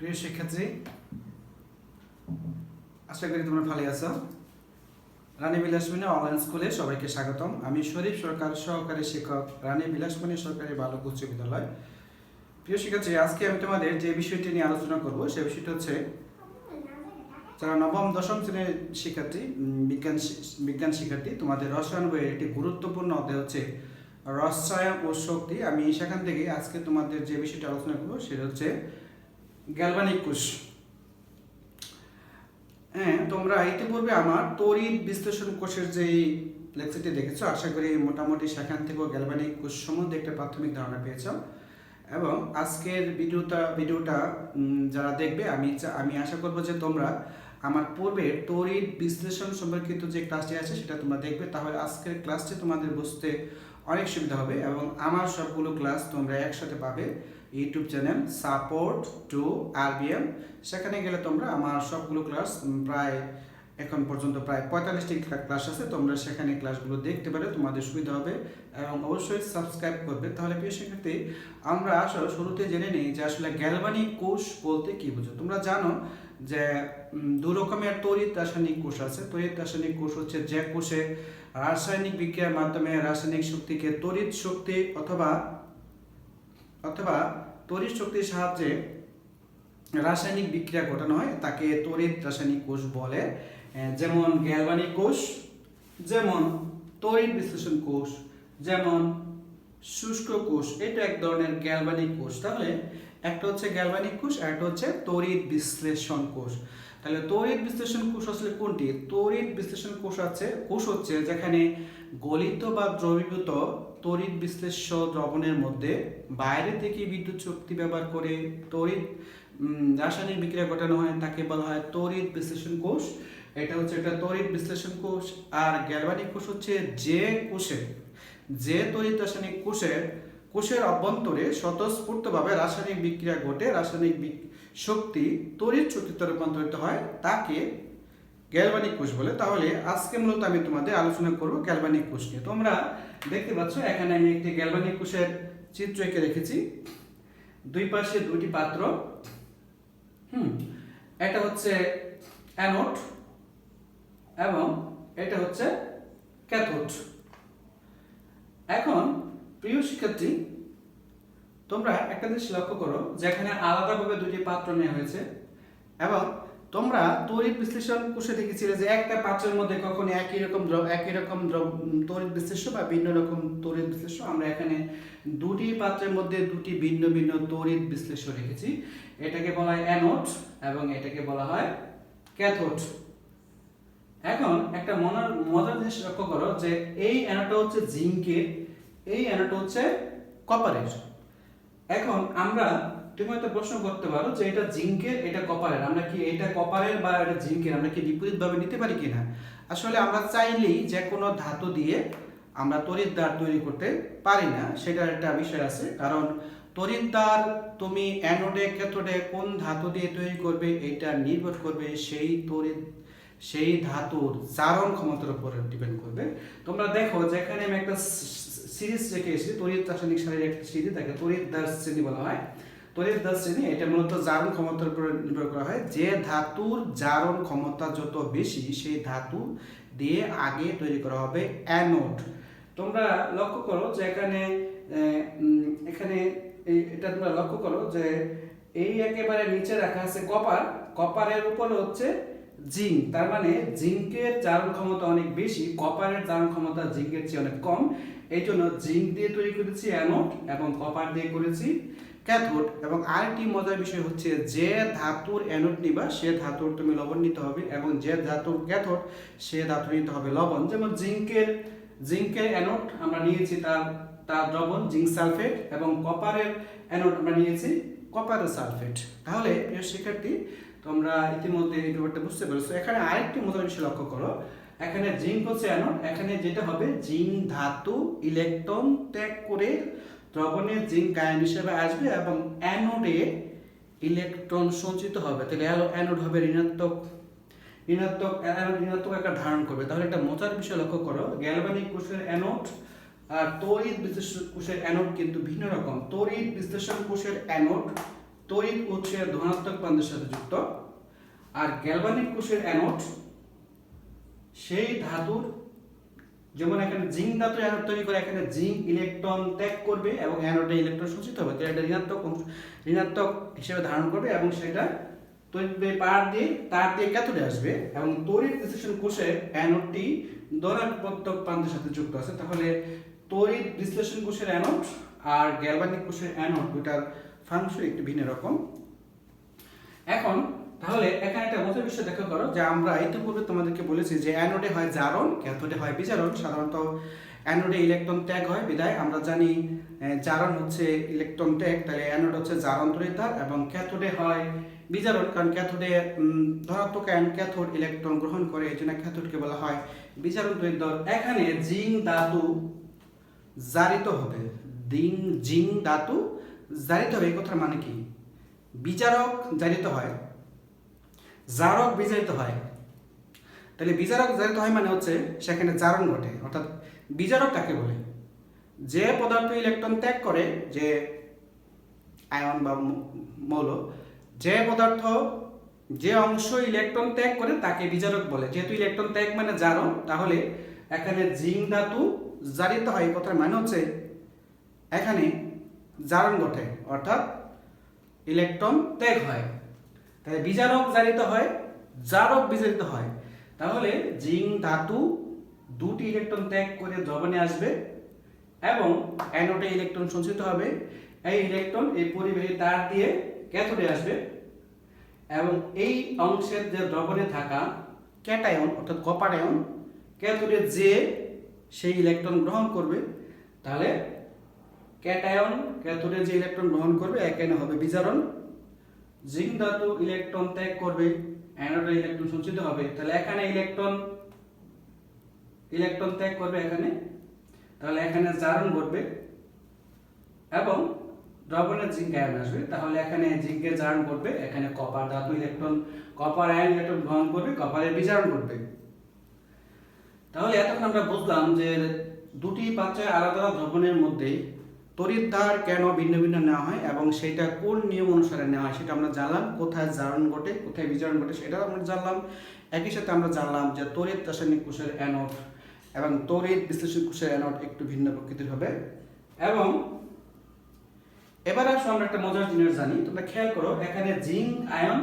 প্রিয় শিক্ষার্থী, আশা করি তোমরা ভালো আছো। রানী বিলাসমণি অনলাইন স্কুলে সবাইকে স্বাগতম। আমি শরীফ সরকার, সহকারী শিক্ষক, রানী বিলাসমণি সরকারি বালক উচ্চ বিদ্যালয়। প্রিয় শিক্ষার্থী, আজকে আমি তোমাদের যে বিষয়টি নিয়ে আলোচনা করব সে বিষয়টি হচ্ছে যারা নবম দশম শ্রেণীর শিক্ষার্থী, বিজ্ঞান শিক্ষার্থী, তোমাদের রসায়ন বইয়ের একটি গুরুত্বপূর্ণ অধ্যায় হচ্ছে রসায়ন ও শক্তি। আমি সেখান থেকে আজকে তোমাদের যে বিষয়টি আলোচনা করব সেটা হচ্ছে গ্যালভানিক কোষ। হ্যাঁ, তোমরা ইতিপূর্বে আমার তড়িৎ বিশ্লেষণ কোষের যে লেকচারটি দেখেছো, আশা করি মোটামুটি সেখান থেকেও গ্যালভানিক কোষ সম্বন্ধে একটা প্রাথমিক ধারণা পেয়েছো। এবং আজকের ভিডিওটা যারা দেখবে, আমি আশা করব যে তোমরা আমার পূর্বের তড়িৎ বিশ্লেষণ সম্পর্কিত যে ক্লাসটি আছে সেটা তোমরা দেখবে, তাহলে আজকের ক্লাসটি তোমাদের বুঝতে অনেক সুবিধা হবে। এবং আমার সবগুলো ক্লাস তোমরা একসাথে পাবে YouTube channel support to RBM. সেখানে গেলে তোমরা আমার সবগুলো ক্লাস প্রায় এখন পর্যন্ত প্রায় 45টি ক্লাস আছে, তোমরা সেখানে ক্লাসগুলো দেখতে পারো, তোমাদের সুবিধা হবে। এবং অবশ্যই সাবস্ক্রাইব করবে। তাহলে প্রিয় শিক্ষার্থী, আমরা আসলে শুরুতে জেনে নিই যে আসলে গ্যালভানিক কোষ বলতে কি বোঝো। তোমরা জানো যে দু রকমের তড়িৎ রাসায়নিক কোষ আছে। তড়িৎ রাসায়নিক কোষ হচ্ছে যে কোষে রাসায়নিক বিক্রিয়ার মাধ্যমে রাসায়নিক শক্তিকে তড়িৎ শক্তি অথবা তড়িৎ শক্তির সাহায্যে রাসায়নিক বিক্রিয়া ঘটানো হয়, তাকে তড়িৎ রাসায়নিক কোষ বলে। যেমন গ্যালভানিক কোষ, যেমন তড়িৎ বিশ্লেষণ কোষ, যেমন শুষ্ক কোষ। এটা এক ধরনের গ্যালভানিক কোষ। তাহলে একটা হচ্ছে গ্যালভানিক কোষ আর একটা হচ্ছে তড়িৎ বিশ্লেষণ কোষ। তাহলে তড়িৎ বিশ্লেষণ কোষ আসলে কোনটি? তড়িৎ বিশ্লেষণ কোষ হচ্ছে যেখানে গলিত বা দ্রবীভূত তড়িৎ বিশ্লেষ্য দ্রবণের মধ্যে বাইরে থেকে বিদ্যুৎ শক্তি ব্যবহার করে তড়িৎ রাসায়নিক বিক্রিয়া ঘটানো হয়, তাকে বলা হয় তড়িৎ বিশ্লেষণ কোষ। এটা হচ্ছে একটা তড়িৎ বিশ্লেষণ কোষ। আর গ্যালভানিক কোষ হচ্ছে যে তড়িৎ রাসায়নিক কোষের অভ্যন্তরে স্বতঃস্ফূর্তভাবে রাসায়নিক বিক্রিয়া ঘটে রাসায়নিক শক্তি তড়িৎ শক্তিতে রূপান্তরিত হয়, তাকে গ্যালভানিক কোষ বলে। তাহলে আজকে মূলত আমি তোমাদের আলোচনা করব গ্যালভানিক কোষ নিয়ে। তোমরা দেখতে পাচ্ছ এখানে আমি একটি গ্যালভানিক কোষের চিত্র এঁকে রেখেছি। দুই পাশে দুটি পাত্র। এটা হচ্ছে অ্যানোড এবং এটা হচ্ছে ক্যাথোড। এখন প্রিয় শিক্ষার্থী, তোমরা একটা জিনিস লক্ষ্য করো, যেখানে আলাদাভাবে দুটি পাত্র নেওয়া হয়েছে এবং তোমরা তড়িৎ বিশ্লেষণ কোষে দেখেছিলে যে একটা পাত্রের মধ্যে কখনো একই রকম তড়িৎ বিশ্লেষ্য বা ভিন্ন রকম তড়িৎ বিশ্লেষ্য। আমরা এখানে দুটি পাত্রের মধ্যে দুটি ভিন্ন ভিন্ন তড়িৎ বিশ্লেষ্য রেখেছি। এটাকে বলা হয় অ্যানোড এবং এটাকে বলা হয় ক্যাথোড। এখন একটা মজার জিনিস লক্ষ্য করো যে এই অ্যানোডটা হচ্ছে জিঙ্কের, এই অ্যানোডটা হচ্ছে কপারের। এখন তুমি হয়তো প্রশ্ন করতে পারো যে এটা জিঙ্কের, এটা কপারের, আমরা কি এটা কপারের বা এটা জিঙ্কের আমরা কি বিপরীতভাবে নিতে পারি কিনা? আসলে আমরা চাইলেই যে কোনো ধাতু দিয়ে আমরা তড়িৎদ্বার তৈরি করতে পারি না, সেটার একটা বিষয় আছে। কারণ তড়িৎদ্বার তুমি অ্যানোডে ক্যাথোডে কোন ধাতু দিয়ে তৈরি করবে এটা নির্ভর করবে সেই ধাতুর জারণ ক্ষমতার উপর ডিপেন্ড করবে। তোমরা দেখো যেখানে আমি একটা সিরিজ রেখে এসেছি, তড়িৎ রাসায়নিক সারির একটা সিরিজ, তাকে তড়িৎদ্বার শ্রেণী বলা হয়। তড়িৎদ্বার শ্রেণী এটা মূলত জারণ ক্ষমতার উপর নির্ভর করা হয়। যে ধাতুর জারণ ক্ষমতা যত বেশি সেই ধাতু দিয়ে আগে তৈরি করা হবে অ্যানোড। তোমরা লক্ষ্য করো যে এখানে এটা তোমরা লক্ষ্য করো যে এই একেবারে নিচে রাখা আছে কপারের উপরে হচ্ছে জিঙ্ক। তার মানে জিঙ্কের জারণ ক্ষমতা অনেক বেশি, কপারের জারণ ক্ষমতা জিঙ্কের চেয়ে অনেক কম। এই জন্য জিঙ্ক দিয়ে তৈরি করেছি অ্যানোড এবং কপার দিয়ে করেছি ক্যাথোড। এবং আরেকটি মজার বিষয় হচ্ছে যে ধাতুর অ্যানোড নিবা সে ধাতুর তুমি লবণ নিতে হবে, এবং যে ধাতুর ক্যাথোড সে ধাতু নিতে হবে লবণ। যেমন জিঙ্কের অ্যানোড আমরা নিয়েছি তার দ্রবণ জিঙ্ক সালফেট, এবং কপারের অ্যানোড আমরা নিয়েছি কপারের সালফেট। তাহলে প্রিয় শিক্ষার্থী, তোমরা ইতিমধ্যে এই ব্যাপারটা বুঝতে পেরেছো। এখানে আরেকটি মজার বিষয় লক্ষ্য করো, এখানে জিঙ্ক হচ্ছে অ্যানোড, এখানে যেটা হবে জিঙ্ক ধাতু ইলেকট্রন ত্যাগ করে দ্রবণে জিঙ্ক আয়ন হিসেবে আসবে এবং অ্যানোডে ইলেকট্রন সঞ্চিত হবে। তাহলে অ্যানোড হবে ঋণাত্মক একটা ধারণ করবে। তাহলে একটা মজার বিষয় লক্ষ্য করো, গ্যালভানিক কোষের অ্যানোড আর তড়িৎ বিশ্লেষণ কোষের অ্যানোড কিন্তু ভিন্ন রকম। তড়িৎ বিশ্লেষণ কোষের অ্যানোড তড়িৎ উৎসের ধনাত্মক প্রান্তের সাথে যুক্ত, আর গ্যালভানিক কোষের অ্যানোড সেই ধাতুর, যেমন এখানে জিঙ্ক ধাতু অ্যানোড তৈরি করে, এখানে জিঙ্ক ইলেকট্রন ত্যাগ করবে এবং অ্যানোডে ইলেকট্রন সঞ্চিত হবে, এটা ঋণাত্মক হিসেবে ধারণ করবে এবং সেটা তড়িৎ তার দিয়ে ক্যাথোডে আসবে এবং তড়িৎ বিশ্লেষণ কোষে অ্যানোডটি ধনাত্মক প্রান্তের সাথে যুক্ত আছে। তাহলে তড়িৎ বিশ্লেষণ কোষের অ্যানোড আর গ্যালভানিক কোষের অ্যানোড দুটার ফাংশন একটু ভিন্ন রকম। এখন তাহলে এখানে একটা মজার বিষয় দেখা করো যে আমরা ইতিপূর্বে তোমাদেরকে বলেছি যে অ্যানোডে হয় জারণ, ক্যাথোডে হয় বিজারণ। সাধারণত অ্যানোডে ইলেকট্রন ত্যাগ হয় বিদায় আমরা জানি জারণ হচ্ছে ইলেকট্রন ত্যাগ, তাহলে অ্যানোড হচ্ছে জারণ তড়িৎদ্বার এবং ক্যাথোডে হয় বিজারণ, কারণ ক্যাথোডে ধনাত্মক আয়ন ক্যাথোড ইলেকট্রন গ্রহণ করে, এই জন্য ক্যাথোডকে বলা হয় বিজারণ তড়িৎদ্বার। এখানে জিঙ্ক ধাতু জারিত হবে, জিঙ্ক ধাতু জারিত হবে, এই কথার মানে কি? বিজারক জারিত হয়, জারক বিজারিত হয়। তাহলে বিজারক জারিত হয় মানে হচ্ছে সেখানে জারণ ঘটে। অর্থাৎ বিজারক কাকে বলে? যে পদার্থ ইলেকট্রন ত্যাগ করে, যে আয়ন বা মৌল, যে পদার্থ যে অংশ ইলেকট্রন ত্যাগ করে তাকে বিজারক বলে। যেহেতু ইলেকট্রন ত্যাগ মানে জারণ, তাহলে এখানে জিঙ্ক ধাতু জারিত হয়, কথার মানে হচ্ছে এখানে জারণ ঘটে, অর্থাৎ ইলেকট্রন ত্যাগ হয়। তাই বিজারক জারিত হয়, জারক বিজারিত হয়। তাহলে জিঙ্ক ধাতু দুটি ইলেকট্রন ত্যাগ করে দ্রবণে আসবে এবং অ্যানোডে ইলেকট্রন সঞ্চিত হবে। এই ইলেকট্রন এই পরিবাহী তার দিয়ে ক্যাথোডে আসবে এবং এই অংশের যে দ্রবণে থাকা ক্যাটায়ন অর্থাৎ কপার আয়ন ক্যাথোডে যে সেই ইলেকট্রন গ্রহণ করবে। তাহলে ক্যাটায়ন ক্যাথোডে যে ইলেকট্রন গ্রহণ করবে এখানে হবে বিজারণ। জিঙ্ক ধাতু ইলেকট্রন ত্যাগ করবে, অ্যানোডে ইলেকট্রন সঞ্চিত হবে। তাহলে এখানে ইলেকট্রন ত্যাগ করবে এখানে, তাহলে এখানে জারণ ঘটবে এবং দ্রবণে জিঙ্ক আয়ন আসবে। তাহলে এখানে জিঙ্কের জারণ ঘটবে, এখানে কপার ধাতু কপার আয়ন ইলেকট্রন গ্রহণ করবে, কপারের বিজারণ ঘটবে। তাহলে এতক্ষণ আমরা বুঝলাম যে দুটি পাত্রে আলাদা দ্রবণের মধ্যে তড়িৎদ্বার কেন ভিন্ন ভিন্ন নেওয়া হয় এবং সেটা কোন নিয়ম অনুসারে নেওয়া হয় সেটা আমরা জানলাম। কোথায় জারণ ঘটে, কোথায় বিজারণ ঘটে সেটাও আমরা জানলাম। একই সাথে আমরা জানলাম যে তড়িৎ রাসায়নিক কোষের অ্যানোড এবং তড়িৎ বিশ্লেষণ কোষের অ্যানোড একটু ভিন্ন প্রকৃতির হবে। এবং এবার আসো আমরা একটা মজার জিনিস জানি, তোমরা খেয়াল করো, এখানে জিঙ্ক আয়ন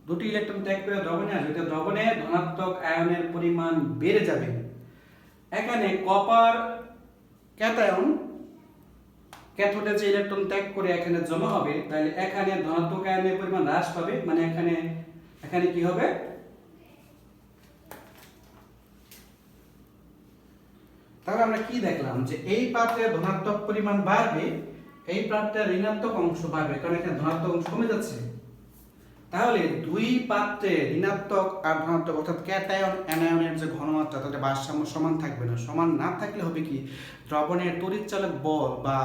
দুটি ইলেকট্রন ত্যাগ করে দ্রবণে আসবে, তো দ্রবণে ধনাত্মক আয়নের পরিমাণ বেড়ে যাবে। এখানে কপার ক্যাটায়ন ক্যাথোডে যে ইলেকট্রন ত্যাগ করে এখানে জমা হবে, তাহলে এখানে ধনাত্মক আয়নের পরিমাণ হ্রাস পাবে, মানে এখানে কি হবে? তাহলে আমরা কি দেখলাম যে এই পাত্রে ধনাত্মক পরিমাণ বাড়বে, এই পাত্রে ঋণাত্মক অংশ বাড়বে, কারণ এখানে ধনাত্মক অংশ কমে যাচ্ছে। তাহলে দুই পাত্রে ঋণাত্মক আর ধনাত্মক অর্থাৎ ক্যাটায়ন অ্যানায়নের যে ঘনমাত্রা তাদের ভারসাম্য সমান থাকবে না। সমান না থাকলে হবে কি, দ্রবণের তড়িৎচালক বল বা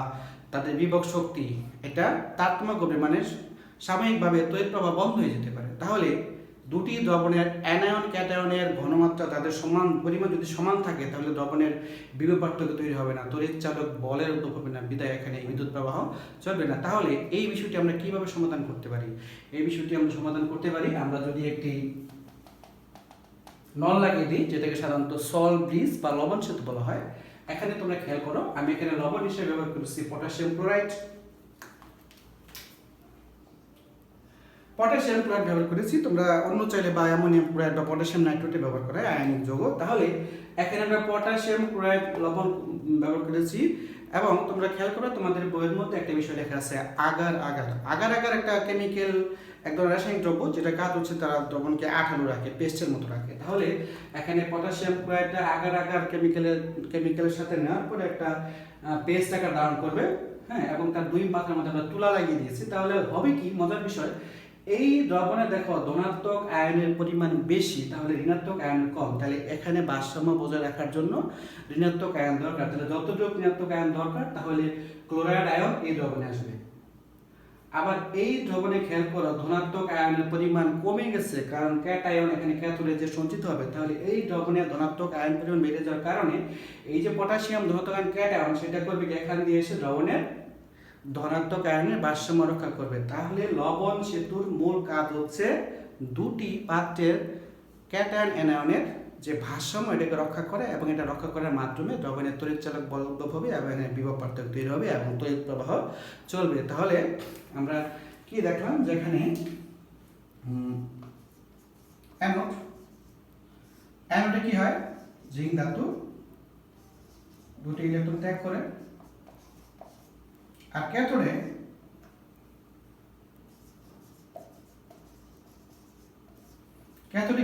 তাদের বিভব শক্তি এটা তারতম্য করবে, মানে সাময়িকভাবে তড়িৎ প্রবাহ বন্ধ হয়ে যেতে পারে। তাহলে দুটি দ্রবণের অ্যানায়ন ক্যাটায়নের ঘনমাত্রা তাদের সমান পরিমাণ যদি সমান থাকে তাহলে দ্রবণের বিভব পার্থক্য তৈরি হবে না, তড়িৎচালক বলের উদ্ভব হবে না, বিদায় এখানে বিদ্যুৎ প্রবাহ চলবে না। তাহলে এই বিষয়টি আমরা কিভাবে সমাধান করতে পারি? এই বিষয়টি আমরা সমাধান করতে পারি আমরা যদি একটি নল লাগিয়ে দিই, যেটাকে সাধারণত সল ব্রিজ বা লবণ সেতু বলা হয়। এখানে তোমরা খেয়াল করো, আমি এখানে লবণ হিসেবে ব্যবহার করেছি পটাশিয়াম ক্লোরাইড ব্যবহার করেছি। তোমরা অন্য চাইলে বা অ্যামোনিয়াম ক্লোরাইড বা পটাশিয়াম নাইট্রেট ব্যবহার করে আয়নিক যৌগ। তাহলে এখানে আমরা পটাশিয়াম ক্লোরাইড লবণ ব্যবহার করেছি। এবং তোমরা খেয়াল করো, তোমাদের বইয়ের মধ্যে একটা বিষয় লেখা আছে আগার একটা কেমিক্যাল, এক ধরনের রাসায়নিক দ্রব্য, যেটা কাজ হচ্ছে তারা দ্রবণকে আঠালো রাখে, পেস্টের মতো রাখে। তাহলে এখানে পটাশিয়াম ক্লোরাইডটা আগার কেমিক্যালের সাথে নেওয়ার পরে একটা পেস্ট আকার ধারণ করবে, হ্যাঁ, এবং তার দুই পাত্রের মধ্যে আমরা তুলা লাগিয়ে দিয়েছি। তাহলে হবে কি, মজার বিষয়, এই দ্রবণে দেখো ধনাত্মক আয়নের পরিমাণ বেশি, তাহলে ঋণাত্মক আয়ন কম। তাহলে এখানে ভারসাম্য বজায় রাখার জন্য ঋণাত্মক আয়ন দরকার। তাহলে যতটুকু ঋণাত্মক আয়ন দরকার তাহলে ক্লোরাইড আয়ন এই দ্রবণে আসবে। আবার এই দ্রবণে খেয়াল করো, ধনাত্মক আয়নের পরিমাণ কমে গেছে, কারণ ক্যাটায়ন এখানে ক্যাথোডে যে সঞ্চিত হবে। তাহলে এই দ্রবণে ধনাত্মক আয়ন পরিমাণ বেড়ে যাওয়ার কারণে এই যে পটাশিয়াম ধনাত্মক আয়ন ক্যাটায়ন সেটা করবে এখান দিয়ে এসে দ্রবণের ধনাত্মক আয়নের ভারসাম্য রক্ষা করবে। তাহলে লবণ সেতুর মূল কাজ হচ্ছে দুটি পাত্রের ক্যাটায়ন অ্যানায়নের যে ভারসাম্য এটাকে রক্ষা করে, এবং এটা রক্ষা করার মাধ্যমে দ্রবণের তড়িৎ চালক বল উদ্ভব হবে এবং বিভব পার্থক্য তৈরি হবে এবং তড়িৎ প্রবাহ চলবে। তাহলে আমরা কি দেখলাম, যেখানে অ্যানোডে কি হয়, জিঙ্ক ধাতু দুটি ইলেকট্রন ত্যাগ করে, আর ক্যাথোডে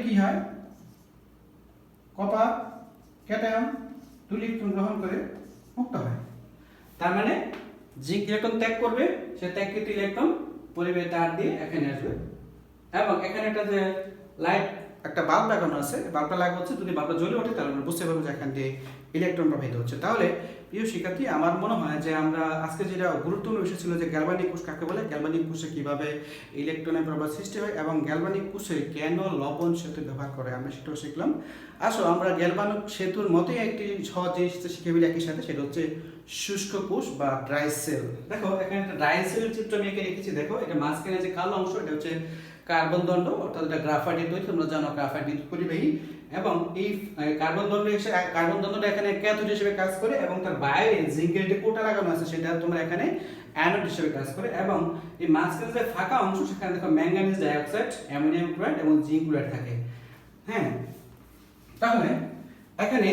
কি হয়, কপার ক্যাটায়ন দুটি ইলেকট্রন গ্রহণ করে মুক্ত হয়। তার মানে জিঙ্ক ইলেকট্রন ত্যাগ করবে, সে ত্যাগকৃত ইলেকট্রন পরিবাহী তার দিয়ে এখানে আসবে, এবং এখানে একটা যে লাইট একটা বাল্ব লাগানো আছে, বাল্বটা লাগানো হচ্ছে, যদি বাল্বটা জ্বলে ওঠে তাহলে আমরা বুঝতে পারবো যে এখান দিয়ে ইলেকট্রন প্রবাহিত হচ্ছে। তাহলে প্রিয় শিক্ষার্থী, আমার মনে হয় যে আমরা আজকে যেটা গুরুত্বপূর্ণ বিষয় ছিল যে গ্যালভানিক কোষ কাকে বলে, গ্যালভানিক কোষে কিভাবে ইলেকট্রনের প্রবাহ সৃষ্টি হয় এবং গ্যালভানিক কোষে কেন লবণ সেতু ব্যবহার করে আমরা সেটাও শিখলাম। আসো আমরা গ্যালভানিক সেতুর মতোই একটি সহজ জিনিস শিখে ফেলি একই সাথে, সেটা হচ্ছে শুষ্ক কোষ বা ড্রাই সেল। দেখো এখানে একটা ড্রাই সেল চিত্র আমি এঁকে রেখেছি। দেখো এটা মাঝখানে যে কালো অংশ, এটা হচ্ছে কার্বন দণ্ড, অর্থাৎ এটা গ্রাফাইটের তৈরি, তোমরা জানো গ্রাফাইট বিদ্যুৎ পরিবাহী, এবং এই কার্বন দণ্ডটা এখানে ক্যাথোড হিসেবে কাজ করে, এবং তার বাইরে জিঙ্কের যে কোটা লাগানো আছে সেটা তোমরা এখানে অ্যানোড হিসেবে কাজ করে, এবং এই মাঝখানে যে ফাঁকা অংশ সেখানে দেখো ম্যাঙ্গানিজ ডাইঅক্সাইড, অ্যামোনিয়াম ক্লোরাইড এবং জিঙ্ক ক্লোরাইড থাকে। হ্যাঁ, তাহলে এখানে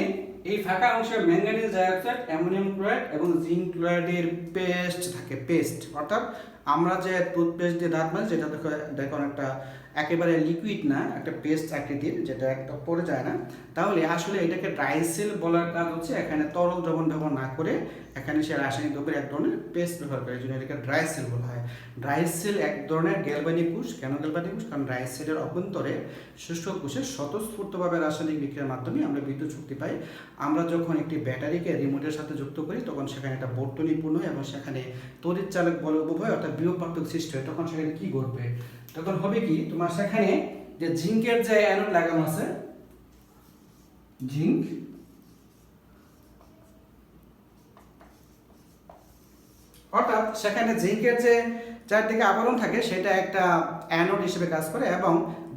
এই ফাঁকা অংশে ম্যাঙ্গানিজ ডাইঅক্সাইড, অ্যামোনিয়াম ক্লোরাইড এবং জিঙ্ক ক্লোরাইডের পেস্ট থাকে। পেস্ট অর্থাৎ আমরা যে টুথপেস্ট দিয়ে দাঁত মাজি, যেটা দেখো একটা একেবারে লিকুইড না, একটা পেস্ট আকৃতির, যেটা একটা পড়ে যায় না। তাহলে আসলে এটাকে ড্রাই সেল বলার কাজ হচ্ছে এখানে তরল দ্রবণ ব্যবহার না করে এখানে সে রাসায়নিক দ্রব্যের এক ধরনের পেস্ট ব্যবহার করে, এই জন্য এটাকে ড্রাই সেল বলা হয়। ড্রাই সেল এক ধরনের গ্যালভানিক কোষ। কেন গ্যালভানিক কোষ? কারণ ড্রাই সেলের অভ্যন্তরে শুষ্ক কোষে স্বতঃস্ফূর্তভাবে রাসায়নিক বিক্রিয়ার মাধ্যমে আমরা বিদ্যুৎ শক্তি পাই। আমরা যখন একটি ব্যাটারিকে রিমোটের সাথে যুক্ত করি তখন সেখানে একটা বর্তনী পূর্ণ হয় এবং সেখানে তড়িৎ চালক বল উদ্ভব হয়, অর্থাৎ বিভব পার্থক্য সৃষ্টি হয়। তখন সেখানে কি ঘটবে? তখন হবে কি, তোমার সেখানে যে জিঙ্কের যে অ্যানোড লাগানো আছে, জিঙ্ক অর্থাৎ সেখানে জিঙ্কের যে চারদিকে আবরণ থাকে সেটা একটা অ্যানোড হিসেবে কাজ করে, এবং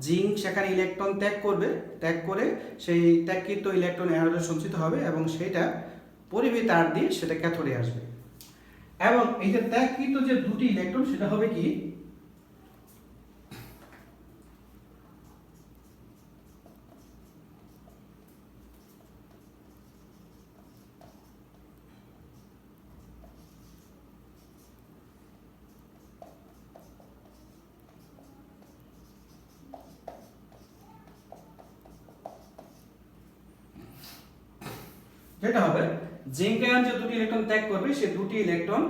জিঙ্ক সেখানে ইলেকট্রন ত্যাগ করবে, ত্যাগ করে সেই ত্যাগকৃত ইলেকট্রন অ্যানোডে সঞ্চিত হবে এবং সেটা পরিবাহী তার দিয়ে সেটা ক্যাথোডে আসবে। এবং এই যে ত্যাগকৃত যে দুটি ইলেকট্রন সেটা হবে কি, যেটা হবে জিঙ্ক আয়ন যে দুটি ইলেকট্রন ত্যাগ করবে সেই দুটি ইলেকট্রন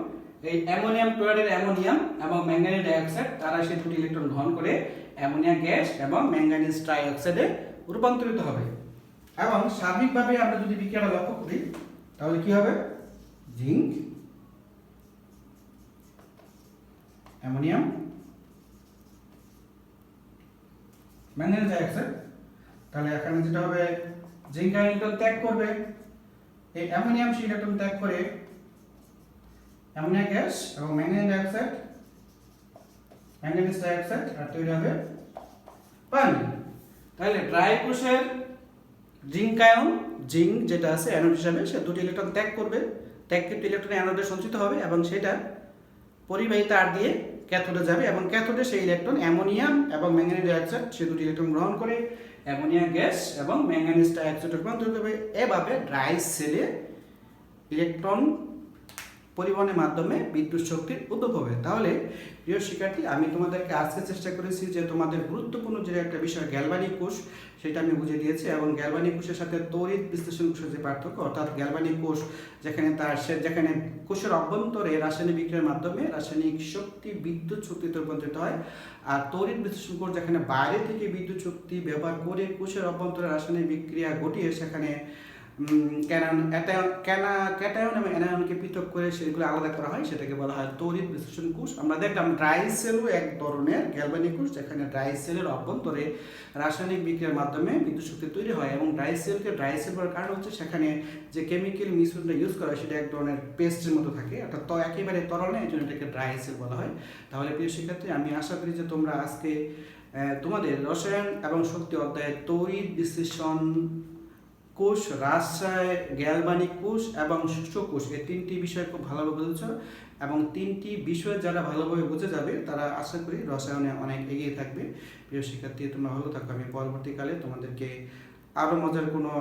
এই অ্যামোনিয়াম ক্লোরাইডের অ্যামোনিয়াম এবং ম্যাঙ্গানিজ ডাইঅক্সাইড, তারা সেই দুটি ইলেকট্রন গ্রহণ করে অ্যামোনিয়া গ্যাস এবং ম্যাঙ্গানিজ ট্রাইঅক্সাইডে রূপান্তরিত হবে। এবং সার্বিকভাবে আমরা যদি বিক্রিয়াটা লক্ষ্য করি তাহলে কি হবে, জিঙ্ক, অ্যামোনিয়াম, ম্যাঙ্গানিজ ডাইঅক্সাইড, তাহলে এখানে যেটা হবে জিঙ্ক আয়ন ইলেকট্রন ত্যাগ করবে, এই অ্যামোনিয়াম সেই ইলেকট্রন ত্যাগ করে অ্যামোনিয়া গ্যাস এবং ম্যাঙ্গানিজ ডাইঅক্সাইড আর তৈরি হবে পানি। তাহলে ড্রাই কোষের জিঙ্ক আয়ন, জিঙ্ক যেটা আছে অ্যানোড হিসাবে, সে দুটি ইলেকট্রন ত্যাগ করবে, ত্যাগকৃত ইলেকট্রন অ্যানোডে সঞ্চিত হবে এবং সেটা পরিবাহী তার দিয়ে ক্যাথোডে যাবে, এবং ক্যাথোডে সেই ইলেকট্রন অ্যামোনিয়াম এবং ম্যাঙ্গানিজ ডাইঅক্সাইড সে দুটি ইলেকট্রন গ্রহণ করে অ্যামোনিয়া গ্যাস এবং ম্যাঙ্গানিজ ডাইঅক্সাইড রূপান্তরিত হবে। এভাবে ড্রাই সেলে ইলেকট্রন পরিবহনের মাধ্যমে বিদ্যুৎ শক্তির উদ্ভব হবে। তাহলে প্রিয় শিক্ষার্থী, আমি তোমাদেরকে আজকে চেষ্টা করেছি যে তোমাদের গুরুত্বপূর্ণ যে একটা বিষয় গ্যালভানিক কোষ সেটা আমি বুঝিয়ে দিয়েছি, এবং গ্যালভানিক কোষের সাথে তড়িৎ বিশ্লেষণ কোষের যে পার্থক্য, অর্থাৎ গ্যালভানিক কোষ যেখানে কোষের অভ্যন্তরে রাসায়নিক বিক্রিয়ার মাধ্যমে রাসায়নিক শক্তি বিদ্যুৎ শক্তিতে রূপান্তরিত হয়, আর তড়িৎ বিশ্লেষণ কোষ যেখানে বাইরে থেকে বিদ্যুৎ শক্তি ব্যবহার করে কোষের অভ্যন্তরে রাসায়নিক বিক্রিয়া ঘটিয়ে সেখানে ক্যাটায়ন এবং অ্যানায়নকে পৃথক করে সেগুলো আলাদা করা হয়, সেটাকে বলা হয় তড়িৎ বিশ্লেষণ কোষ। আমরা দেখলাম ড্রাই সেলও এক ধরনের গ্যালভানিক কোষ, যেখানে ড্রাই সেলের অভ্যন্তরে রাসায়নিক বিক্রিয়ার মাধ্যমে বিদ্যুৎ শক্তি তৈরি হয়, এবং ড্রাই সেলকে ড্রাই সেল বলার কারণ হচ্ছে সেখানে যে কেমিক্যাল মিশ্রণটা ইউজ করা হয় সেটা এক ধরনের পেস্টের মতো থাকে, অর্থাৎ একেবারে তরল নেই, এই জন্য এটাকে ড্রাই সেল বলা হয়। তাহলে প্রিয় শিক্ষার্থী, আমি আশা করি যে তোমরা আজকে তোমাদের রসায়ন এবং শক্তি অধ্যায়ে তড়িৎ বিশ্লেষণ কোষ, রাসায়নিক, গ্যালভানিক কোষ এবং সূক্ষ্ম কোষ, এই তিনটি বিষয় খুব ভালোভাবে বুঝেছ, এবং তিনটি বিষয় যারা ভালোভাবে বুঝে যাবে তারা আশা করি রসায়নে অনেক এগিয়ে থাকবে। প্রিয় শিক্ষার্থী, তোমরা ভালো থাকো। আমি পরবর্তীকালে তোমাদেরকে আরও মজার কোনো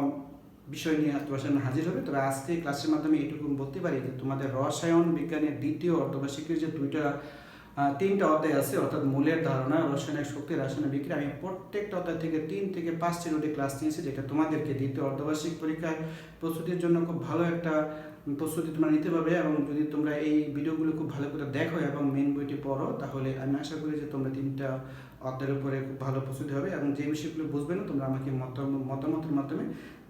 বিষয় নিয়ে তোমার সামনে হাজির হবে। তবে আজকে ক্লাসের মাধ্যমে এইটুকু বলতে পারি যে তোমাদের রসায়ন বিজ্ঞানের দ্বিতীয় অর্ধবার্ষিকীর যে তিনটা অধ্যায় আছে, অর্থাৎ মূলের ধারণা, রাসায়নিক শক্তি, রাসায়নিক বিক্রিয়া, আমি প্রত্যেকটা অধ্যায় থেকে 3 থেকে 5টি নোটে ক্লাস নিয়েছি, যেটা তোমাদেরকে দ্বিতীয় অর্ধবার্ষিক পরীক্ষায় প্রস্তুতির জন্য খুব ভালো একটা প্রস্তুতি তোমরা নিতে পারবে। এবং যদি তোমরা এই ভিডিওগুলো খুব ভালো করে দেখো এবং মেন বইটি পড়ো, তাহলে আমি আশা করি যে তোমরা 3টা অধ্যায়ের উপরে খুব ভালো প্রস্তুতি হবে, এবং যে বিষয়গুলো বুঝবে না তোমরা আমাকে মতামতের মাধ্যমে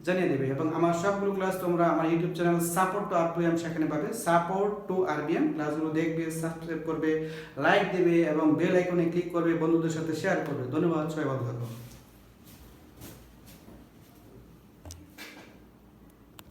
জানিয়ে দেবে। এবং আমার সবগুলো ক্লাস তোমরা আমার YouTube channel support to RBM সেখানে পাবে। সাপোর্ট টু আরবিএম ক্লাসগুলো দেখবে, সাবস্ক্রাইব করবে, লাইক দেবে এবং বেল আইকনে ক্লিক করবে, বন্ধুদের সাথে শেয়ার করবে। ধন্যবাদ, সবাই ভালো থাকো।